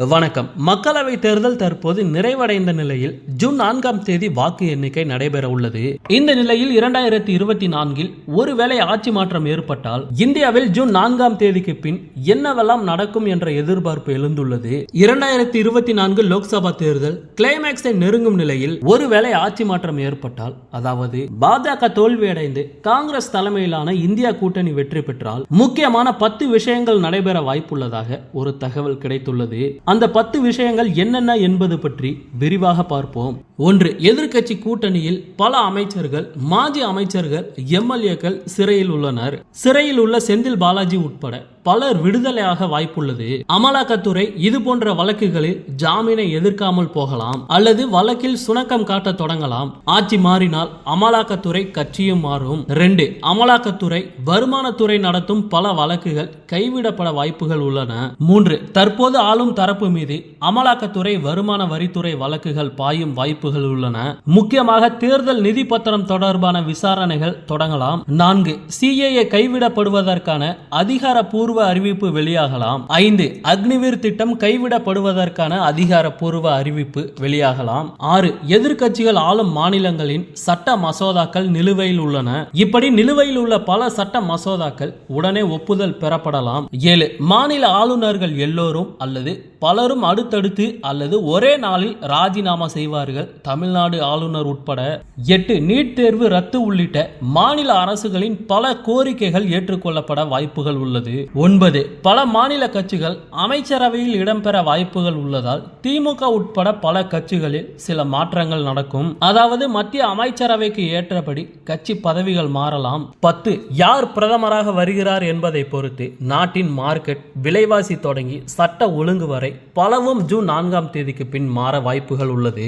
வணக்கம். மக்களவை தேர்தல் தற்போது நிறைவடைந்த நிலையில் ஜூன் 4ஆம் தேதி வாக்கு எண்ணிக்கை நடைபெற உள்ளது. இந்த நிலையில் 2024 ஒருவேளை ஆட்சி மாற்றம் ஏற்பட்டால் இந்தியாவில் ஜூன் 4ஆம் தேதிக்கு பின் என்னவெல்லாம் நடக்கும் என்ற எதிர்பார்ப்பு எழுந்துள்ளது. 2024 லோக்சபா தேர்தல் கிளைமேக்ஸை நெருங்கும் நிலையில் ஒருவேளை ஆட்சி மாற்றம் ஏற்பட்டால், அதாவது பாஜக தோல்வியடைந்து காங்கிரஸ் தலைமையிலான இந்தியா கூட்டணி வெற்றி பெற்றால் முக்கியமான 10 விஷயங்கள் நடைபெற வாய்ப்புள்ளதாக ஒரு தகவல் கிடைத்துள்ளது. அந்த 10 விஷயங்கள் என்னென்ன என்பது பற்றி விரிவாக பார்ப்போம். 1. எதிர்க்கட்சி கூட்டணியில் பல அமைச்சர்கள், மாஜி அமைச்சர்கள், எம்எல்ஏக்கள் சிறையில் உள்ளனர். சிறையில் உள்ள செந்தில் பாலாஜி உட்பட பலர் விடுதலையாக வாய்ப்புள்ளது. அமலாக்கத்துறை இது போன்ற வழக்குகளில் ஜாமீனை எதிர்க்காமல் போகலாம் அல்லது வழக்கில் சுணக்கம் காட்ட தொடங்கலாம். ஆட்சி மாறினால் அமலாக்கத்துறை கட்சியும் மாறும். 2. அமலாக்கத்துறை வருமானத்துறை நடத்தும் பல வழக்குகள் கைவிடப்பட வாய்ப்புகள் உள்ளன. 3. தற்போது ஆளும் தரப்பு மீது அமலாக்கத்துறை வருமான வரித்துறை வழக்குகள் பாயும் வாய்ப்புகள் உள்ளன. முக்கியமாக தேர்தல் நிதி பத்திரம் தொடர்பான விசாரணைகள் தொடங்கலாம். 4. CAA கைவிடப்படுவதற்கான அதிகாரப்பூர்வ அறிவிப்பு வெளியாகலாம். 5. அக்னிவீர் திட்டம் கைவிடப்படுவதற்கான அதிகாரப்பூர்வ அறிவிப்பு வெளியாகலாம். 6. எதிர்க்கட்சிகள் ஆளும் மாநிலங்களின் சட்ட மசோதாக்கள் நிலுவையில் உள்ளன. இப்படி நிலுவையில் உள்ள பல சட்ட மசோதாக்கள் உடனே ஒப்புதல் பெறப்படலாம். 7. மாநில ஆளுநர்கள் எல்லோரும் அல்லது பலரும் அடுத்தடுத்து அல்லது ஒரே நாளில் ராஜினாமா செய்வார்கள், தமிழ்நாடு ஆளுநர் உட்பட. 8. நீட் தேர்வு ரத்து உள்ளிட்ட மாநில அரசுகளின் பல கோரிக்கைகள் ஏற்றுக்கொள்ளப்பட வாய்ப்புகள் உள்ளது. 9. பல மாநில கட்சிகள் அமைச்சரவையில் இடம்பெற வாய்ப்புகள் உள்ளதால் திமுக உட்பட பல கட்சிகளில் சில மாற்றங்கள் நடக்கும். அதாவது மத்திய அமைச்சரவைக்கு ஏற்றபடி கட்சி பதவிகள் மாறலாம். 10. யார் பிரதமராக வருகிறார் என்பதை பொறுத்து நாட்டின் மார்க்கெட், விலைவாசி தொடங்கி சட்ட ஒழுங்கு வரை பலவும் ஜூன் 4ஆம் தேதிக்கு பின் மாற வாய்ப்புகள் உள்ளது.